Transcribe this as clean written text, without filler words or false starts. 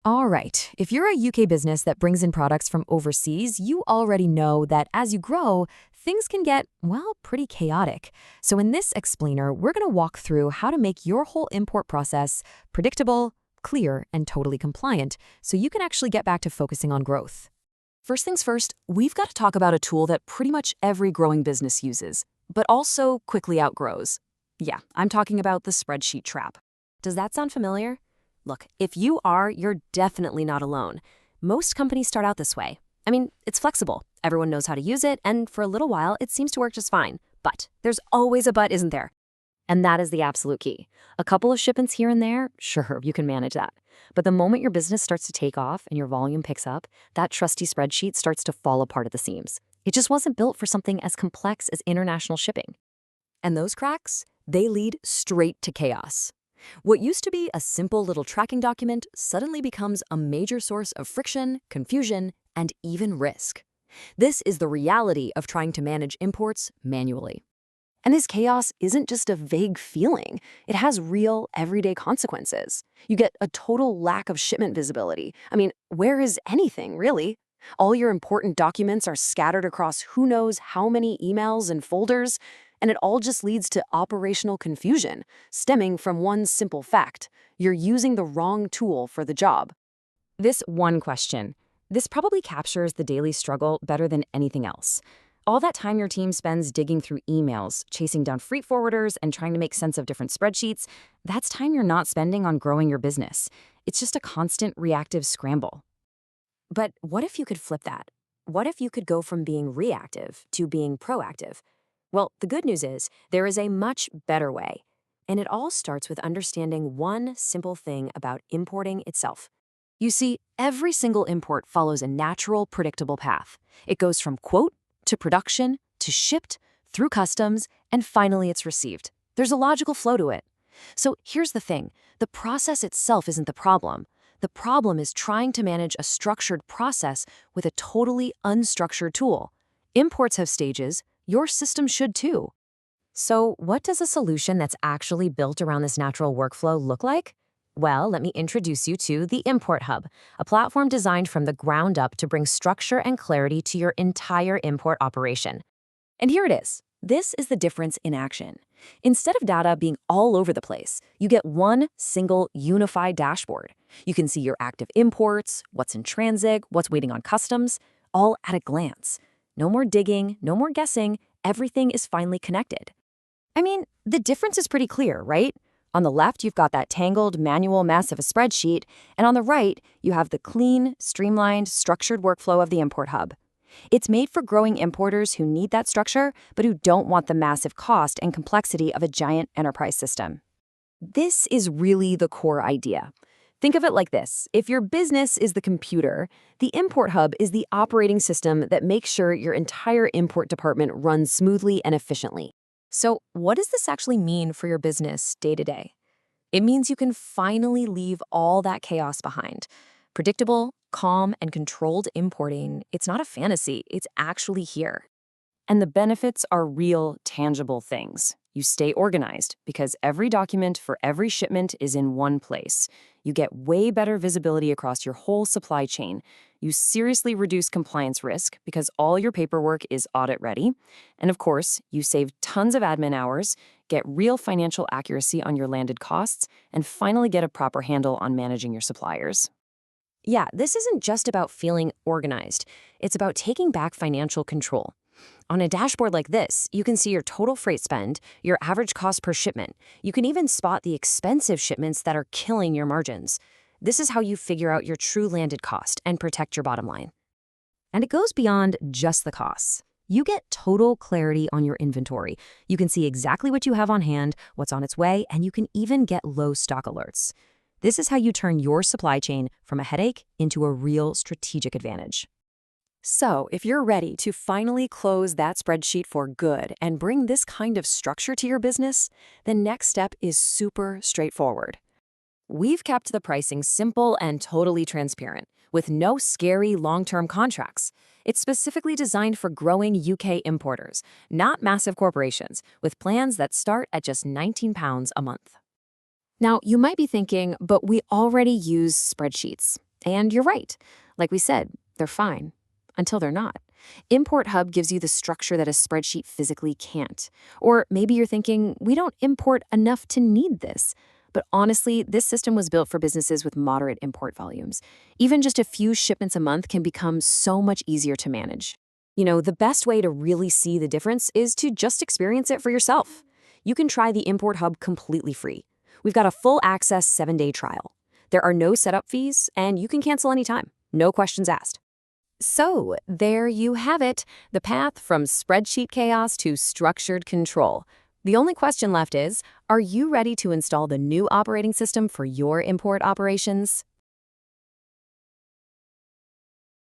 All right, if you're a UK business that brings in products from overseas, you already know that as you grow, things can get, well, pretty chaotic. So in this explainer, we're going to walk through how to make your whole import process predictable, clear, and totally compliant so you can actually get back to focusing on growth. First things first, we've got to talk about a tool that pretty much every growing business uses, but also quickly outgrows. Yeah, I'm talking about the spreadsheet trap. Does that sound familiar? Look, if you are, you're definitely not alone. Most companies start out this way. I mean, it's flexible. Everyone knows how to use it, and for a little while, it seems to work just fine. But there's always a but, isn't there? And that is the absolute key. A couple of shipments here and there, sure, you can manage that. But the moment your business starts to take off and your volume picks up, that trusty spreadsheet starts to fall apart at the seams. It just wasn't built for something as complex as international shipping. And those cracks, they lead straight to chaos. What used to be a simple little tracking document suddenly becomes a major source of friction, confusion, and even risk. This is the reality of trying to manage imports manually. And this chaos isn't just a vague feeling. It has real, everyday consequences. You get a total lack of shipment visibility. I mean, where is anything, really? All your important documents are scattered across who knows how many emails and folders, and it all just leads to operational confusion, stemming from one simple fact: you're using the wrong tool for the job. This one question, this probably captures the daily struggle better than anything else. All that time your team spends digging through emails, chasing down freight forwarders, and trying to make sense of different spreadsheets, that's time you're not spending on growing your business. It's just a constant reactive scramble. But what if you could flip that? What if you could go from being reactive to being proactive? Well, the good news is there is a much better way. And it all starts with understanding one simple thing about importing itself. You see, every single import follows a natural, predictable path. It goes from quote to production to shipped through customs, and finally it's received. There's a logical flow to it. So here's the thing. The process itself isn't the problem. The problem is trying to manage a structured process with a totally unstructured tool. Imports have stages. Your system should too. So what does a solution that's actually built around this natural workflow look like? Well, let me introduce you to the Import Hub, a platform designed from the ground up to bring structure and clarity to your entire import operation. And here it is. This is the difference in action. Instead of data being all over the place, you get one single unified dashboard. You can see your active imports, what's in transit, what's waiting on customs, all at a glance. No more digging, no more guessing, everything is finally connected. I mean, the difference is pretty clear, right? On the left, you've got that tangled manual mess of a spreadsheet, and on the right, you have the clean, streamlined, structured workflow of the Import Hub. It's made for growing importers who need that structure, but who don't want the massive cost and complexity of a giant enterprise system. This is really the core idea. Think of it like this. If your business is the computer, the Import Hub is the operating system that makes sure your entire import department runs smoothly and efficiently. So, what does this actually mean for your business day to day? It means you can finally leave all that chaos behind. Predictable, calm, and controlled importing, it's not a fantasy, it's actually here. And the benefits are real, tangible things. You stay organized because every document for every shipment is in one place. You get way better visibility across your whole supply chain. You seriously reduce compliance risk because all your paperwork is audit ready. And of course, you save tons of admin hours, get real financial accuracy on your landed costs, and finally get a proper handle on managing your suppliers. Yeah, this isn't just about feeling organized. It's about taking back financial control. On a dashboard like this, you can see your total freight spend, your average cost per shipment. You can even spot the expensive shipments that are killing your margins. This is how you figure out your true landed cost and protect your bottom line. And it goes beyond just the costs. You get total clarity on your inventory. You can see exactly what you have on hand, what's on its way, and you can even get low stock alerts. This is how you turn your supply chain from a headache into a real strategic advantage. So, if you're ready to finally close that spreadsheet for good and bring this kind of structure to your business, the next step is super straightforward. We've kept the pricing simple and totally transparent, with no scary long-term contracts. It's specifically designed for growing UK importers, not massive corporations, with plans that start at just £19 a month. Now, you might be thinking, but we already use spreadsheets. And you're right. Like we said, they're fine until they're not. Import Hub gives you the structure that a spreadsheet physically can't. Or maybe you're thinking, we don't import enough to need this. But honestly, this system was built for businesses with moderate import volumes. Even just a few shipments a month can become so much easier to manage. The best way to really see the difference is to just experience it for yourself. You can try the Import Hub completely free. We've got a full access 7-day trial. There are no setup fees, and you can cancel anytime. No questions asked. So, there you have it, the path from spreadsheet chaos to structured control. The only question left is, are you ready to install the new operating system for your import operations?